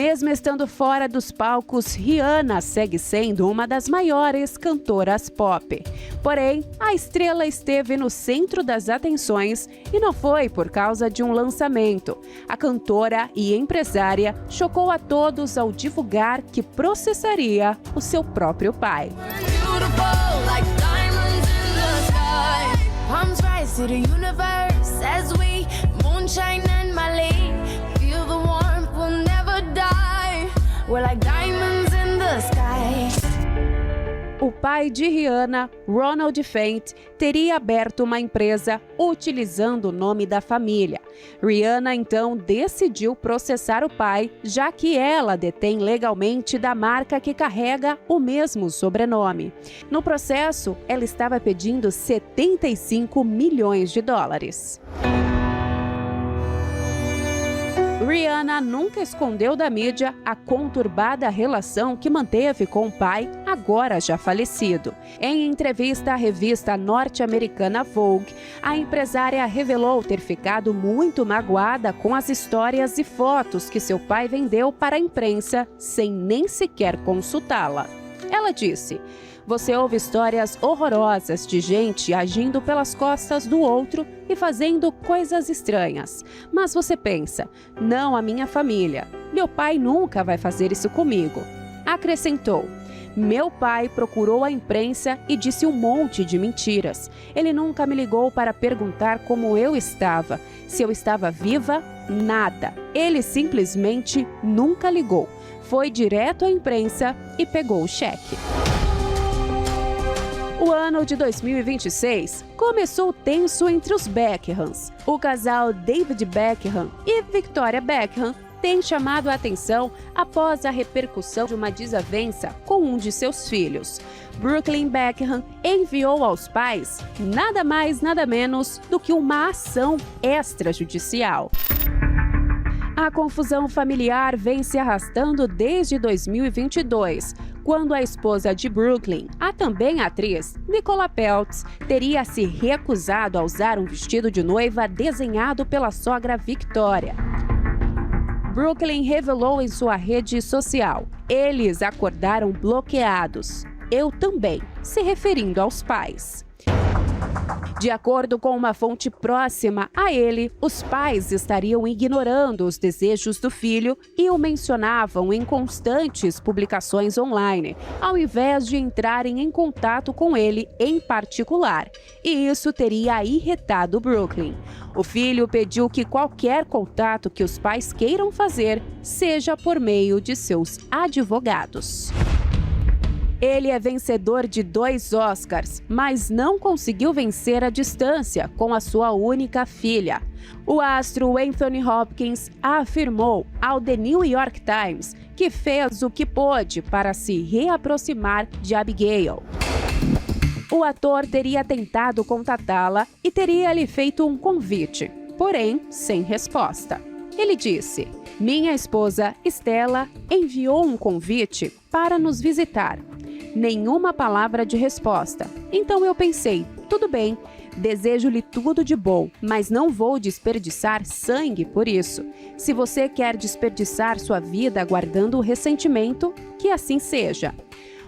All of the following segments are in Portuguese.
Mesmo estando fora dos palcos, Rihanna segue sendo uma das maiores cantoras pop. Porém, a estrela esteve no centro das atenções e não foi por causa de um lançamento. A cantora e empresária chocou a todos ao divulgar que processaria o seu próprio pai. O pai de Rihanna, Ronald Fenty, teria aberto uma empresa utilizando o nome da família. Rihanna, então, decidiu processar o pai, já que ela detém legalmente da marca que carrega o mesmo sobrenome. No processo, ela estava pedindo 75 milhões de dólares. Rihanna nunca escondeu da mídia a conturbada relação que manteve com o pai, agora já falecido. Em entrevista à revista norte-americana Vogue, a empresária revelou ter ficado muito magoada com as histórias e fotos que seu pai vendeu para a imprensa sem nem sequer consultá-la. Ela disse: "Você ouve histórias horrorosas de gente agindo pelas costas do outro e fazendo coisas estranhas. Mas você pensa, não a minha família. Meu pai nunca vai fazer isso comigo." Acrescentou: "Meu pai procurou a imprensa e disse um monte de mentiras. Ele nunca me ligou para perguntar como eu estava. Se eu estava viva, nada. Ele simplesmente nunca ligou. Foi direto à imprensa e pegou o cheque." O ano de 2026 começou tenso entre os Beckhams. O casal David Beckham e Victoria Beckham tem chamado a atenção após a repercussão de uma desavença com um de seus filhos. Brooklyn Beckham enviou aos pais nada mais nada menos do que uma ação extrajudicial. A confusão familiar vem se arrastando desde 2022, quando a esposa de Brooklyn, a também atriz Nicola Peltz, teria se recusado a usar um vestido de noiva desenhado pela sogra Victoria. Brooklyn revelou em sua rede social: "Eles acordaram bloqueados. Eu também", se referindo aos pais. De acordo com uma fonte próxima a ele, os pais estariam ignorando os desejos do filho e o mencionavam em constantes publicações online, ao invés de entrarem em contato com ele em particular. E isso teria irritado Brooklyn. O filho pediu que qualquer contato que os pais queiram fazer seja por meio de seus advogados. Ele é vencedor de 2 Oscars, mas não conseguiu vencer a distância com a sua única filha. O astro Anthony Hopkins afirmou ao The New York Times que fez o que pôde para se reaproximar de Abigail. O ator teria tentado contatá-la e teria lhe feito um convite, porém sem resposta. Ele disse: "Minha esposa, Stella, enviou um convite para nos visitar. Nenhuma palavra de resposta. Então eu pensei, tudo bem, desejo-lhe tudo de bom, mas não vou desperdiçar sangue por isso. Se você quer desperdiçar sua vida guardando o ressentimento, que assim seja."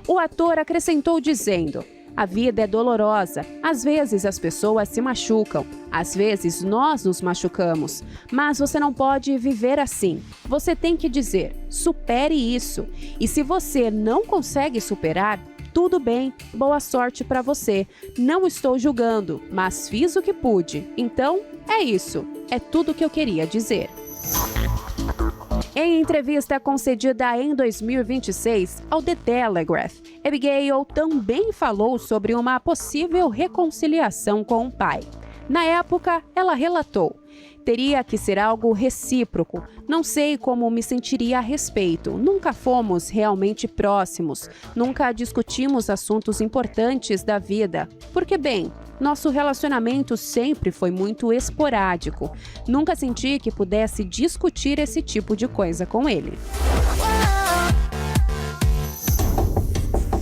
O ator acrescentou dizendo: "A vida é dolorosa. Às vezes as pessoas se machucam. Às vezes nós nos machucamos. Mas você não pode viver assim. Você tem que dizer, supere isso. E se você não consegue superar, tudo bem, boa sorte para você. Não estou julgando, mas fiz o que pude. Então, é isso. É tudo que eu queria dizer." Em entrevista concedida em 2026 ao The Telegraph, Abigail também falou sobre uma possível reconciliação com o pai. Na época, ela relatou: "Teria que ser algo recíproco. Não sei como me sentiria a respeito. Nunca fomos realmente próximos. Nunca discutimos assuntos importantes da vida. Porque, bem, nosso relacionamento sempre foi muito esporádico. Nunca senti que pudesse discutir esse tipo de coisa com ele."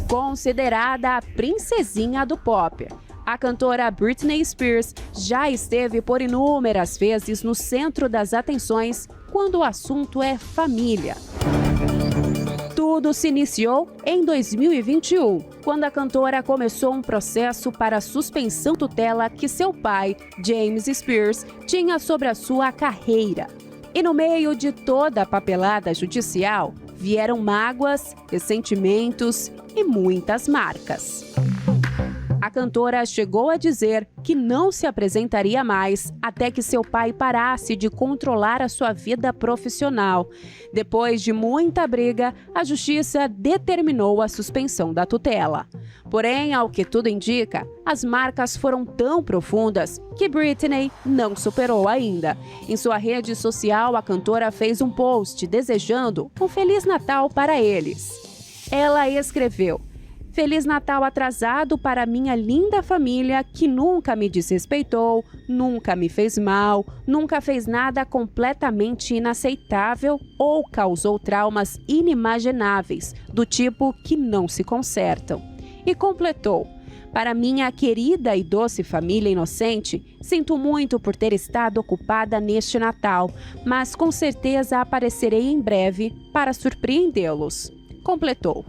Considerada a princesinha do pop, a cantora Britney Spears já esteve por inúmeras vezes no centro das atenções quando o assunto é família. Tudo se iniciou em 2021, quando a cantora começou um processo para suspensão tutela que seu pai, James Spears, tinha sobre a sua carreira. E no meio de toda a papelada judicial, vieram mágoas, ressentimentos e muitas marcas. A cantora chegou a dizer que não se apresentaria mais até que seu pai parasse de controlar a sua vida profissional. Depois de muita briga, a justiça determinou a suspensão da tutela. Porém, ao que tudo indica, as marcas foram tão profundas que Britney não superou ainda. Em sua rede social, a cantora fez um post desejando um Feliz Natal para eles. Ela escreveu: Feliz Natal atrasado para minha linda família que nunca me desrespeitou, nunca me fez mal, nunca fez nada completamente inaceitável ou causou traumas inimagináveis, do tipo que não se consertam. E completou: para minha querida e doce família inocente, sinto muito por ter estado ocupada neste Natal, mas com certeza aparecerei em breve para surpreendê-los. Completou.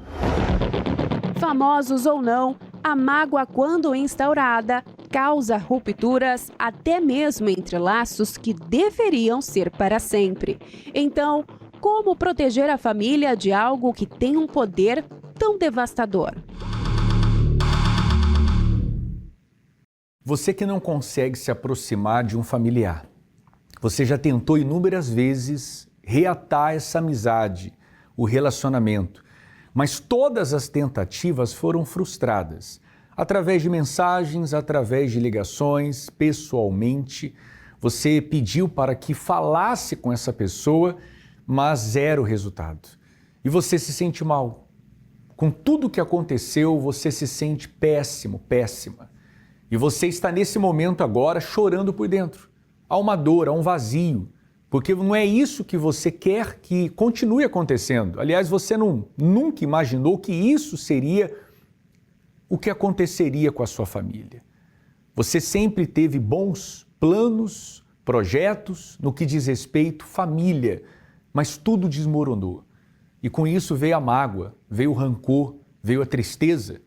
Famosos ou não, a mágoa, quando instaurada, causa rupturas até mesmo entre laços que deveriam ser para sempre. Então, como proteger a família de algo que tem um poder tão devastador? Você que não consegue se aproximar de um familiar, você já tentou inúmeras vezes reatar essa amizade, o relacionamento, mas todas as tentativas foram frustradas. Através de mensagens, através de ligações, pessoalmente, você pediu para que falasse com essa pessoa, mas zero resultado. E você se sente mal. Com tudo o que aconteceu, você se sente péssimo, péssima. E você está nesse momento agora chorando por dentro. Há uma dor, há um vazio, porque não é isso que você quer que continue acontecendo. Aliás, você nunca imaginou que isso seria o que aconteceria com a sua família. Você sempre teve bons planos, projetos no que diz respeito à família, mas tudo desmoronou. E com isso veio a mágoa, veio o rancor, veio a tristeza.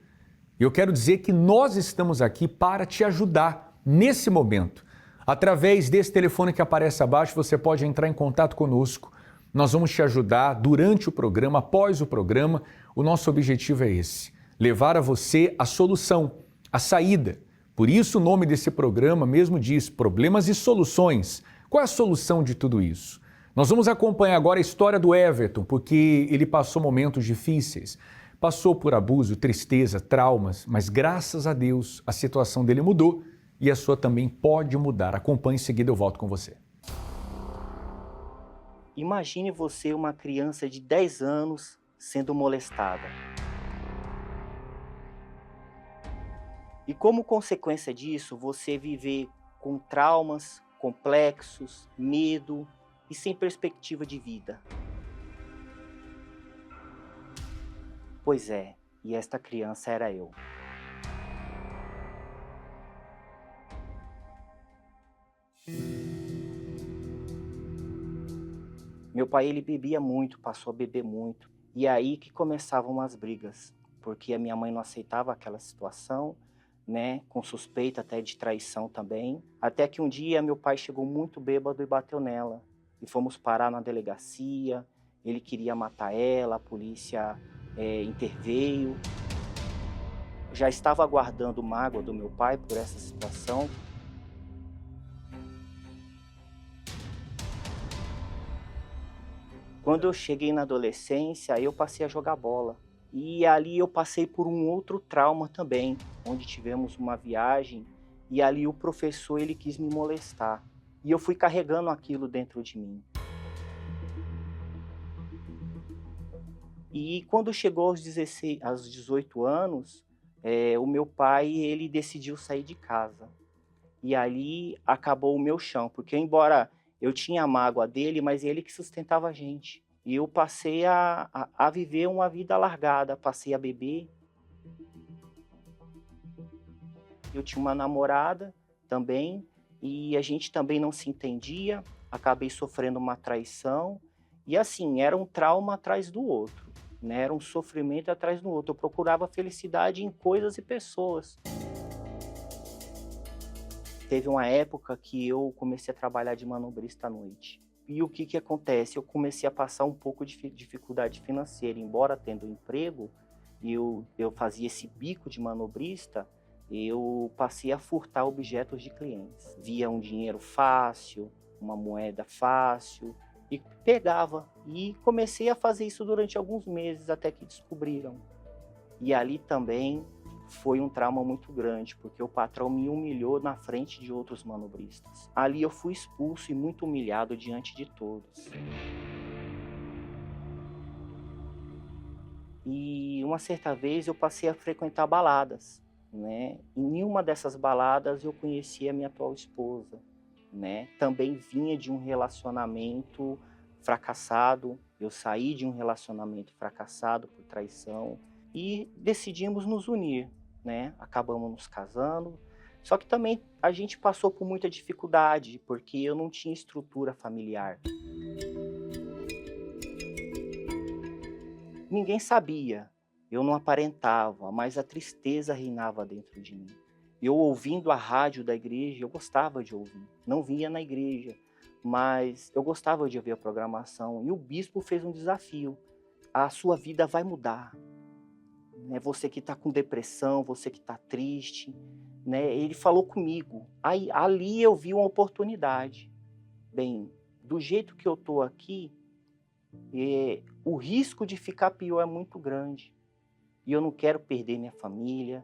E eu quero dizer que nós estamos aqui para te ajudar nesse momento. Através desse telefone que aparece abaixo, você pode entrar em contato conosco. Nós vamos te ajudar durante o programa, após o programa. O nosso objetivo é esse: levar a você a solução, a saída. Por isso o nome desse programa mesmo diz Problemas e Soluções. Qual é a solução de tudo isso? Nós vamos acompanhar agora a história do Everton, porque ele passou momentos difíceis. Passou por abuso, tristeza, traumas, mas graças a Deus a situação dele mudou e a sua também pode mudar. Acompanhe, em seguida eu volto com você. Imagine você, uma criança de 10 anos, sendo molestada. E como consequência disso, você viver com traumas, complexos, medo e sem perspectiva de vida. Pois é, e esta criança era eu. Meu pai, ele bebia muito, passou a beber muito. E aí que começavam as brigas, porque a minha mãe não aceitava aquela situação, né, com suspeita até de traição também. Até que um dia meu pai chegou muito bêbado e bateu nela. E fomos parar na delegacia, ele queria matar ela, a polícia interveio. Já estava aguardando mágoa do meu pai por essa situação. Quando eu cheguei na adolescência, eu passei a jogar bola. E ali eu passei por um outro trauma também, onde tivemos uma viagem e ali o professor, ele quis me molestar. E eu fui carregando aquilo dentro de mim. E quando chegou aos 18 anos, o meu pai, ele decidiu sair de casa. E ali acabou o meu chão, porque embora eu tinha a mágoa dele, mas ele que sustentava a gente. E eu passei a viver uma vida largada, passei a beber. Eu tinha uma namorada também, e a gente também não se entendia, acabei sofrendo uma traição. E assim, era um trauma atrás do outro. né? Era um sofrimento atrás do outro. Eu procurava felicidade em coisas e pessoas. Teve uma época que eu comecei a trabalhar de manobrista à noite. E o que acontece? Eu comecei a passar um pouco de dificuldade financeira. Embora tendo emprego, eu fazia esse bico de manobrista, eu passei a furtar objetos de clientes. Via um dinheiro fácil, uma moeda fácil, e pegava. E comecei a fazer isso durante alguns meses, até que descobriram. E ali também foi um trauma muito grande, porque o patrão me humilhou na frente de outros manobristas. Ali eu fui expulso e muito humilhado diante de todos. E uma certa vez eu passei a frequentar baladas, né? Em uma dessas baladas eu conheci a minha atual esposa, né? Também vinha de um relacionamento fracassado. Eu saí de um relacionamento fracassado por traição e decidimos nos unir, né? Acabamos nos casando. Só que também a gente passou por muita dificuldade, porque eu não tinha estrutura familiar. Ninguém sabia, eu não aparentava, mas a tristeza reinava dentro de mim. Eu ouvindo a rádio da igreja, eu gostava de ouvir. Não vinha na igreja, mas eu gostava de ouvir a programação. E o bispo fez um desafio: a sua vida vai mudar. Né? Você que está com depressão, você que está triste, né? Ele falou comigo. Aí, ali eu vi uma oportunidade. Bem, do jeito que eu estou aqui, o risco de ficar pior é muito grande. E eu não quero perder minha família,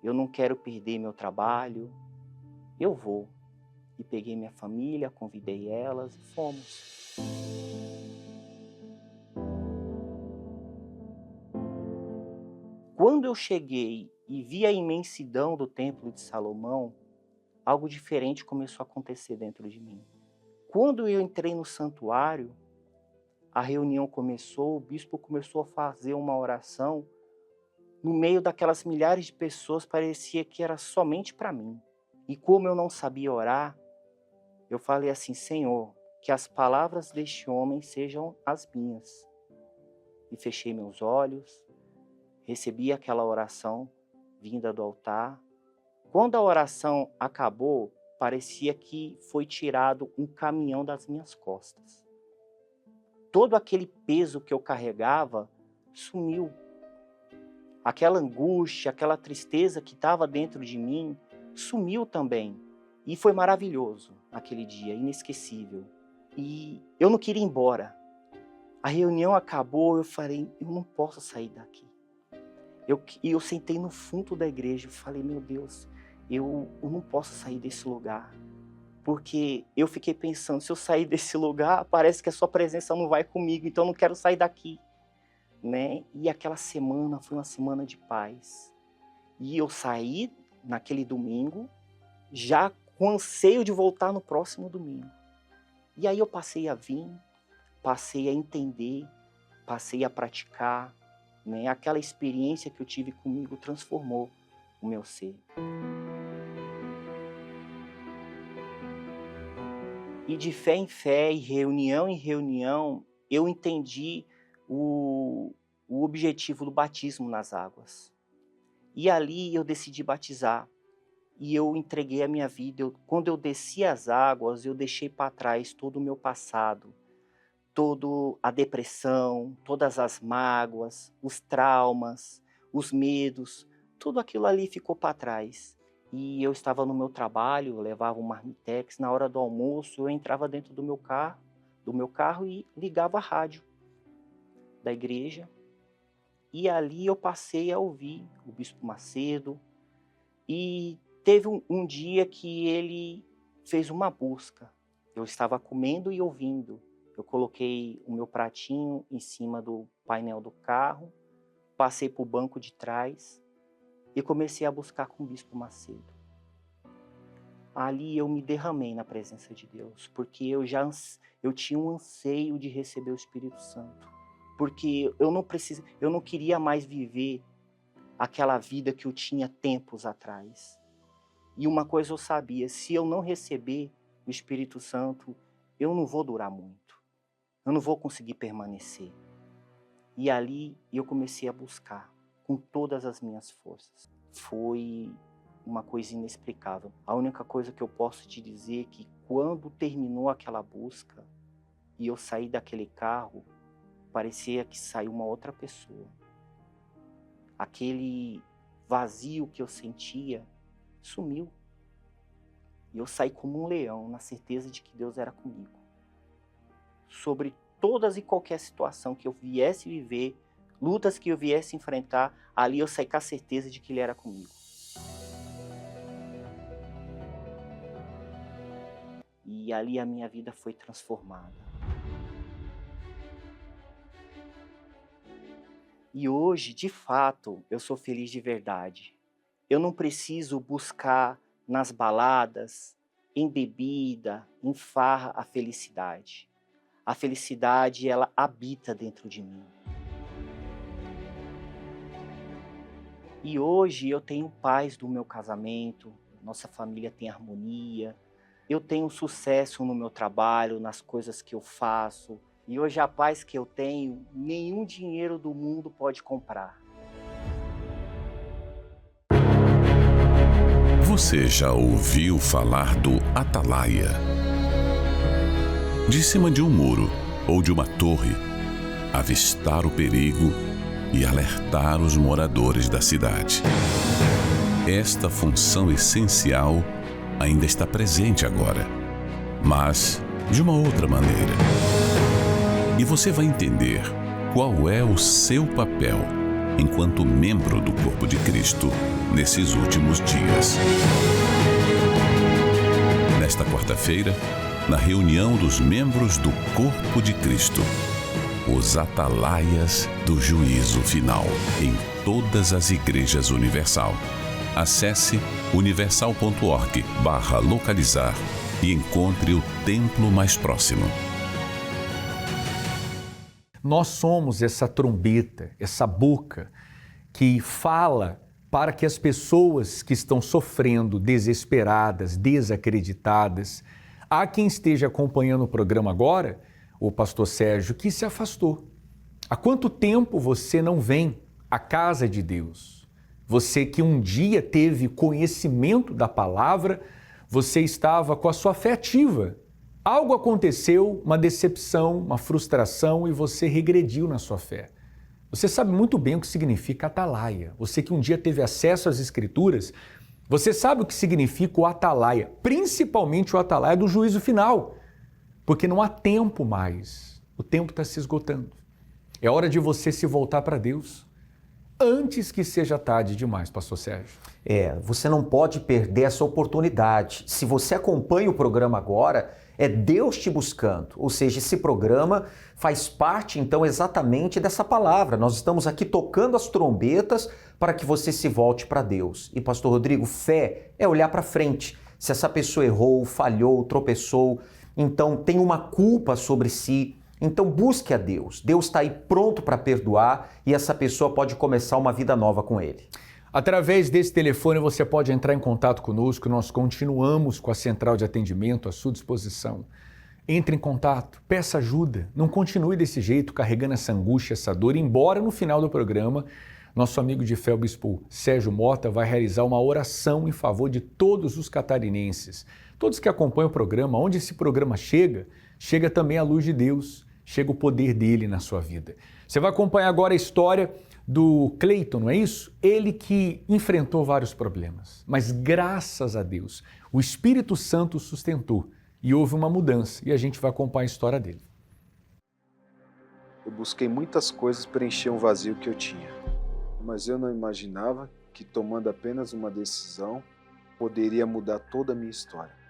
eu não quero perder meu trabalho. Eu vou. E peguei minha família, convidei elas e fomos. Quando eu cheguei e vi a imensidão do Templo de Salomão, algo diferente começou a acontecer dentro de mim. Quando eu entrei no santuário, a reunião começou, o bispo começou a fazer uma oração. No meio daquelas milhares de pessoas, parecia que era somente para mim. E como eu não sabia orar, eu falei assim: Senhor, que as palavras deste homem sejam as minhas. E fechei meus olhos, recebi aquela oração vinda do altar. Quando a oração acabou, parecia que foi tirado um caminhão das minhas costas. Todo aquele peso que eu carregava sumiu. Aquela angústia, aquela tristeza que estava dentro de mim, sumiu também. E foi maravilhoso aquele dia, inesquecível. E eu não queria ir embora. A reunião acabou, eu falei: eu não posso sair daqui. Eu sentei no fundo da igreja e falei: meu Deus, eu não posso sair desse lugar. Porque eu fiquei pensando, se eu sair desse lugar, parece que a sua presença não vai comigo, então eu não quero sair daqui. Né? E aquela semana foi uma semana de paz. E eu saí naquele domingo, já com anseio de voltar no próximo domingo. E aí eu passei a vir, passei a entender, passei a praticar, né? Aquela experiência que eu tive comigo transformou o meu ser. E de fé em fé, e reunião em reunião, eu entendi o objetivo do batismo nas águas. E ali eu decidi batizar. E eu entreguei a minha vida. Quando eu desci as águas, eu deixei para trás todo o meu passado. Toda a depressão, todas as mágoas, os traumas, os medos. Tudo aquilo ali ficou para trás. E eu estava no meu trabalho, eu levava um marmitex. Na hora do almoço, eu entrava dentro do meu carro e ligava a rádio da igreja. E ali eu passei a ouvir o Bispo Macedo. E teve um dia que ele fez uma busca. Eu estava comendo e ouvindo. Eu coloquei o meu pratinho em cima do painel do carro, passei para o banco de trás e comecei a buscar com o Bispo Macedo. Ali eu me derramei na presença de Deus, porque eu tinha um anseio de receber o Espírito Santo. Porque eu não queria mais viver aquela vida que eu tinha tempos atrás. E uma coisa eu sabia: se eu não receber o Espírito Santo, eu não vou durar muito. Eu não vou conseguir permanecer. E ali eu comecei a buscar com todas as minhas forças. Foi uma coisa inexplicável. A única coisa que eu posso te dizer é que quando terminou aquela busca e eu saí daquele carro, parecia que saiu uma outra pessoa. Aquele vazio que eu sentia sumiu. E eu saí como um leão, na certeza de que Deus era comigo. Sobre todas e qualquer situação que eu viesse viver, lutas que eu viesse enfrentar, ali eu saí com a certeza de que Ele era comigo. E ali a minha vida foi transformada. E hoje, de fato, eu sou feliz de verdade. Eu não preciso buscar nas baladas, em bebida, em farra, a felicidade. A felicidade, ela habita dentro de mim. E hoje eu tenho paz do meu casamento, nossa família tem harmonia, eu tenho sucesso no meu trabalho, nas coisas que eu faço. E hoje a paz que eu tenho, nenhum dinheiro do mundo pode comprar. Você já ouviu falar do Atalaia? De cima de um muro ou de uma torre, avistar o perigo e alertar os moradores da cidade. Esta função essencial ainda está presente agora, mas de uma outra maneira. E você vai entender qual é o seu papel enquanto membro do corpo de Cristo nesses últimos dias. Nesta quarta-feira, na reunião dos membros do corpo de Cristo, os atalaias do juízo final, em todas as igrejas Universal. Acesse universal.org/localizar e encontre o templo mais próximo. Nós somos essa trombeta, essa boca que fala para que as pessoas que estão sofrendo, desesperadas, desacreditadas, há quem esteja acompanhando o programa agora, o pastor Sérgio, que se afastou. Há quanto tempo você não vem à casa de Deus? Você que um dia teve conhecimento da palavra, você estava com a sua fé ativa. Algo aconteceu, uma decepção, uma frustração e você regrediu na sua fé. Você sabe muito bem o que significa atalaia. Você que um dia teve acesso às Escrituras, você sabe o que significa o atalaia, principalmente o atalaia do juízo final, porque não há tempo mais. O tempo está se esgotando. É hora de você se voltar para Deus antes que seja tarde demais, pastor Sérgio. Você não pode perder essa oportunidade. Se você acompanha o programa agora, é Deus te buscando. Ou seja, esse programa faz parte, então, exatamente dessa palavra. Nós estamos aqui tocando as trombetas para que você se volte para Deus. E, pastor Rodrigo, fé é olhar para frente. Se essa pessoa errou, falhou, tropeçou, então tem uma culpa sobre si, então busque a Deus. Deus está aí pronto para perdoar e essa pessoa pode começar uma vida nova com Ele. Através desse telefone você pode entrar em contato conosco, nós continuamos com a central de atendimento à sua disposição. Entre em contato, peça ajuda, não continue desse jeito carregando essa angústia, essa dor, embora no final do programa nosso amigo de fé, o bispo Sérgio Mota, vai realizar uma oração em favor de todos os catarinenses. Todos que acompanham o programa, onde esse programa chega, chega também a luz de Deus, chega o poder dele na sua vida. Você vai acompanhar agora a história do Cleiton, não é isso? Ele que enfrentou vários problemas, mas graças a Deus, o Espírito Santo sustentou e houve uma mudança e a gente vai acompanhar a história dele. Eu busquei muitas coisas para preencher um vazio que eu tinha, mas eu não imaginava que tomando apenas uma decisão poderia mudar toda a minha história.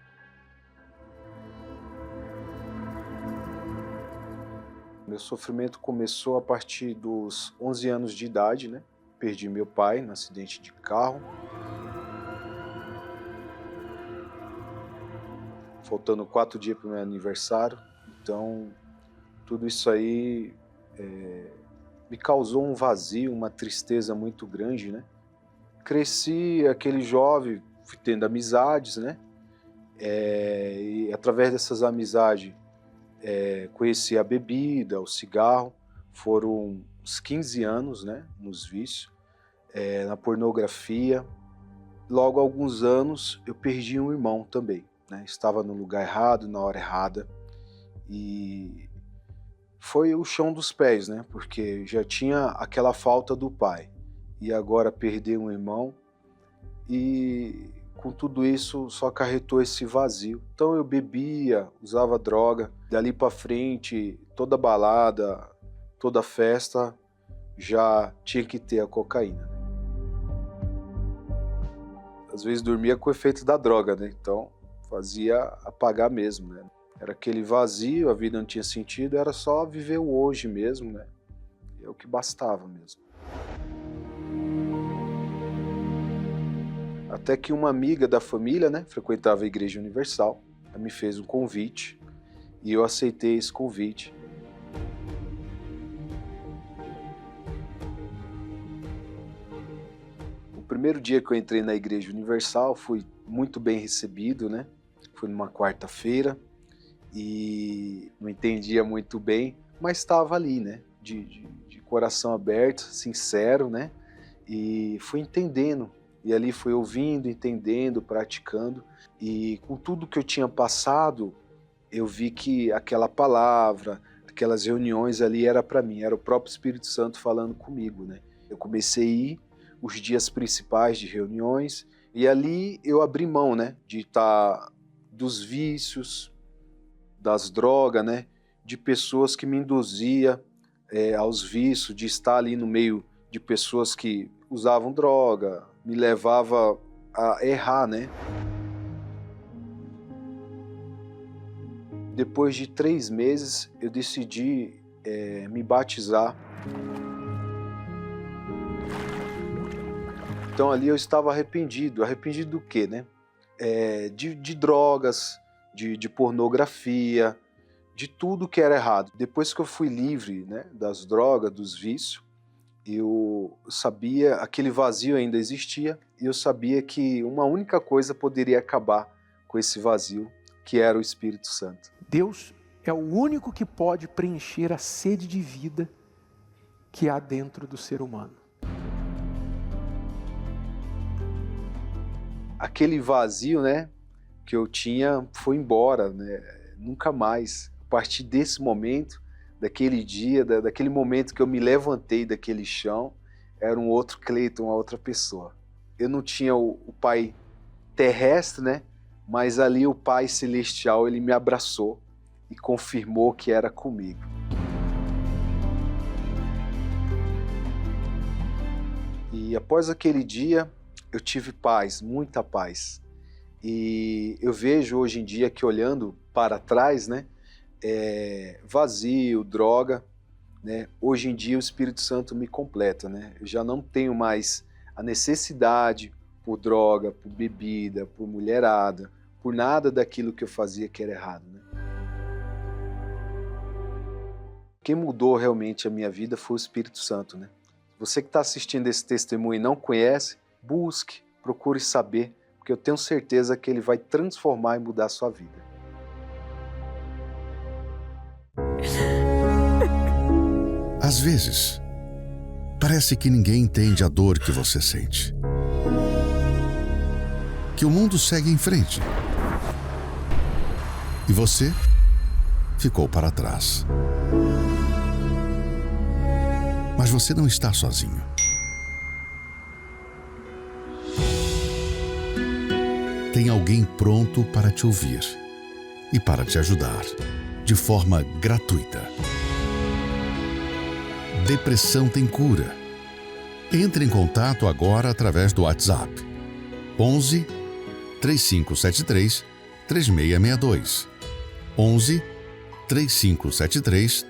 Meu sofrimento começou a partir dos 11 anos de idade, né? Perdi meu pai num acidente de carro. Faltando 4 dias para o meu aniversário. Então, tudo isso aí me causou um vazio, uma tristeza muito grande, né? Cresci aquele jovem, fui tendo amizades, né? E através dessas amizades, conheci a bebida, o cigarro, foram uns 15 anos, né, nos vícios, na pornografia. Logo, há alguns anos, eu perdi um irmão também, né? Estava no lugar errado, na hora errada. E foi o chão dos pés, né? Porque já tinha aquela falta do pai. E agora perder um irmão. E com tudo isso só acarretou esse vazio. Então eu bebia, usava droga. Dali para frente, toda balada, toda festa, já tinha que ter a cocaína. Às vezes dormia com o efeito da droga, né? Então fazia apagar mesmo, né? Era aquele vazio, a vida não tinha sentido, era só viver o hoje mesmo, né? É o que bastava mesmo. Até que uma amiga da família, né, frequentava a Igreja Universal, ela me fez um convite e eu aceitei esse convite. O primeiro dia que eu entrei na Igreja Universal, fui muito bem recebido, né? Foi numa quarta-feira e não entendia muito bem, mas estava ali, né? De coração aberto, sincero, né? E fui entendendo. E ali fui ouvindo, entendendo, praticando. E com tudo que eu tinha passado, eu vi que aquela palavra, aquelas reuniões ali era para mim, era o próprio Espírito Santo falando comigo, né? Eu comecei a ir os dias principais de reuniões e ali eu abri mão, né? De estar dos vícios, das drogas, né? De pessoas que me induzia aos vícios, de estar ali no meio de pessoas que usavam droga, me levava a errar, né? Depois de 3 meses, eu decidi me batizar. Então ali eu estava arrependido. Arrependido do quê, né? De drogas, de pornografia, de tudo que era errado. Depois que eu fui livre, né, das drogas, dos vícios, eu sabia, aquele vazio ainda existia, e eu sabia que uma única coisa poderia acabar com esse vazio, que era o Espírito Santo. Deus é o único que pode preencher a sede de vida que há dentro do ser humano. Aquele vazio, né, que eu tinha foi embora, né, nunca mais. A partir desse momento, daquele dia, daquele momento que eu me levantei daquele chão, era um outro Cleiton, uma outra pessoa. Eu não tinha o pai terrestre, né, mas ali o pai celestial, ele me abraçou e confirmou que era comigo. E após aquele dia, eu tive paz, muita paz. E eu vejo hoje em dia que olhando para trás, né, vazio, droga, né, hoje em dia o Espírito Santo me completa, né? Eu já não tenho mais a necessidade por droga, por bebida, por mulherada, por nada daquilo que eu fazia que era errado, né? Quem mudou realmente a minha vida foi o Espírito Santo, né? Você que está assistindo esse testemunho e não conhece, busque, procure saber, porque eu tenho certeza que ele vai transformar e mudar a sua vida. Às vezes, parece que ninguém entende a dor que você sente. Que o mundo segue em frente. E você ficou para trás. Mas você não está sozinho. Tem alguém pronto para te ouvir e para te ajudar, de forma gratuita. Depressão tem cura. Entre em contato agora através do WhatsApp 11 3573 3662. 11 3573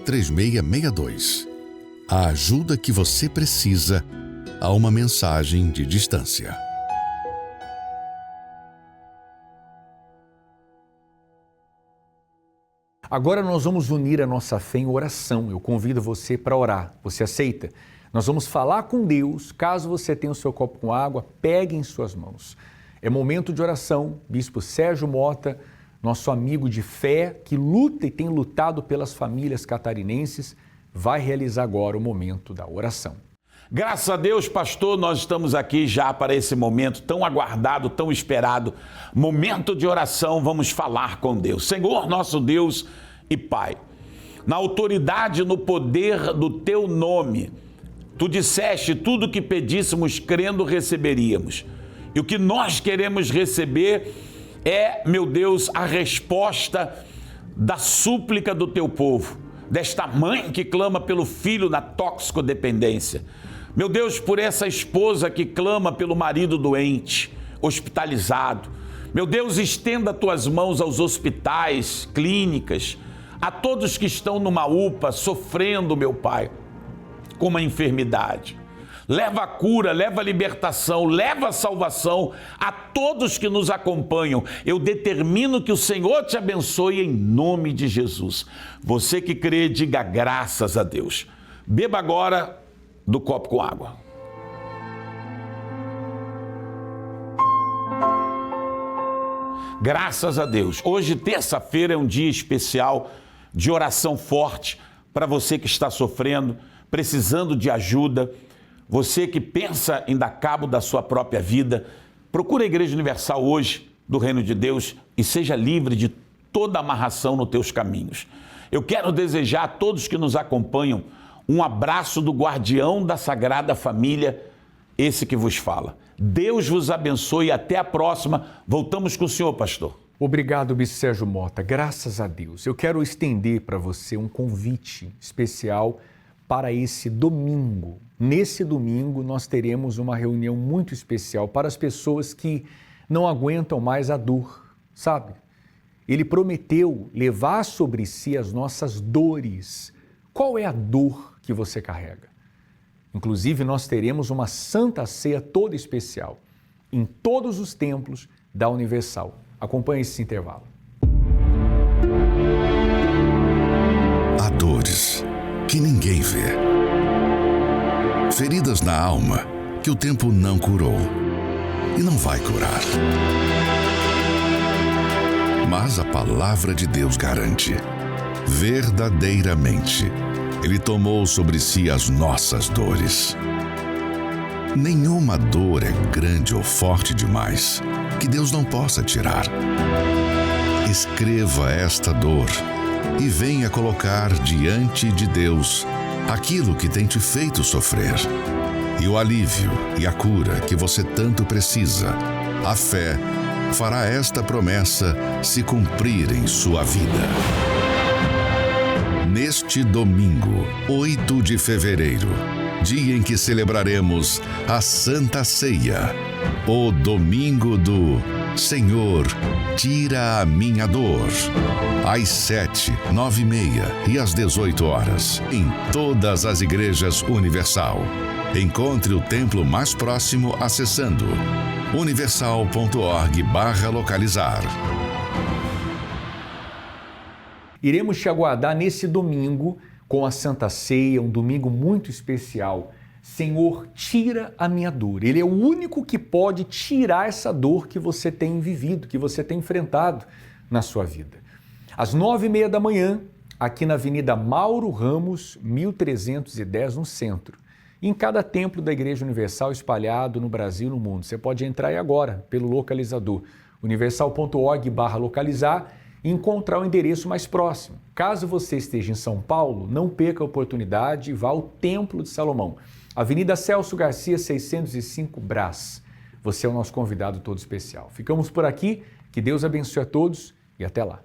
3662. A ajuda que você precisa a uma mensagem de distância. Agora nós vamos unir a nossa fé em oração. Eu convido você para orar. Você aceita? Nós vamos falar com Deus. Caso você tenha o seu copo com água, pegue em suas mãos. É momento de oração. Bispo Sérgio Mota, nosso amigo de fé, que luta e tem lutado pelas famílias catarinenses, vai realizar agora o momento da oração. Graças a Deus, pastor, nós estamos aqui já para esse momento tão aguardado, tão esperado, momento de oração. Vamos falar com Deus. Senhor, nosso Deus e Pai, na autoridade, no poder do teu nome, tu disseste: tudo que pedíssemos crendo receberíamos. E o que nós queremos receber é, meu Deus, a resposta da súplica do teu povo, desta mãe que clama pelo filho na toxicodependência. Meu Deus, por essa esposa que clama pelo marido doente, hospitalizado. Meu Deus, estenda tuas mãos aos hospitais, clínicas, a todos que estão numa UPA sofrendo, meu Pai, com uma enfermidade. Leva a cura, leva a libertação, leva a salvação a todos que nos acompanham. Eu determino que o Senhor te abençoe em nome de Jesus. Você que crê, diga graças a Deus. Beba agora do copo com água. Graças a Deus. Hoje, terça-feira, é um dia especial de oração forte para você que está sofrendo, precisando de ajuda. Você que pensa em dar cabo da sua própria vida, procura a Igreja Universal hoje, do Reino de Deus, e seja livre de toda amarração nos teus caminhos. Eu quero desejar a todos que nos acompanham um abraço do guardião da Sagrada Família, esse que vos fala. Deus vos abençoe e até a próxima. Voltamos com o senhor, pastor. Obrigado, Bispo Sérgio Mota. Graças a Deus. Eu quero estender para você um convite especial para esse domingo. Nesse domingo, nós teremos uma reunião muito especial para as pessoas que não aguentam mais a dor, sabe? Ele prometeu levar sobre si as nossas dores. Qual é a dor que você carrega? Inclusive, nós teremos uma Santa Ceia toda especial em todos os templos da Universal. Acompanhe esse intervalo. Há dores que ninguém vê. Feridas na alma que o tempo não curou e não vai curar. Mas a palavra de Deus garante: verdadeiramente, Ele tomou sobre si as nossas dores. Nenhuma dor é grande ou forte demais que Deus não possa tirar. Escreva esta dor e venha colocar diante de Deus aquilo que tem te feito sofrer. E o alívio e a cura que você tanto precisa, a fé, fará esta promessa se cumprir em sua vida. Neste domingo, 8 de fevereiro, dia em que celebraremos a Santa Ceia, o domingo do Senhor, tira a minha dor, às 7, 9h30 e às 18 horas, em todas as igrejas Universal. Encontre o templo mais próximo acessando universal.org/localizar. Iremos te aguardar nesse domingo com a Santa Ceia, um domingo muito especial. Senhor, tira a minha dor. Ele é o único que pode tirar essa dor que você tem vivido, que você tem enfrentado na sua vida. Às 9h30 da manhã, aqui na Avenida Mauro Ramos, 1310, no centro. E em cada templo da Igreja Universal espalhado no Brasil e no mundo. Você pode entrar aí agora pelo localizador universal.org/localizar e encontrar o endereço mais próximo. Caso você esteja em São Paulo, não perca a oportunidade e vá ao Templo de Salomão, Avenida Celso Garcia, 605, Brás. Você é o nosso convidado todo especial. Ficamos por aqui, que Deus abençoe a todos e até lá.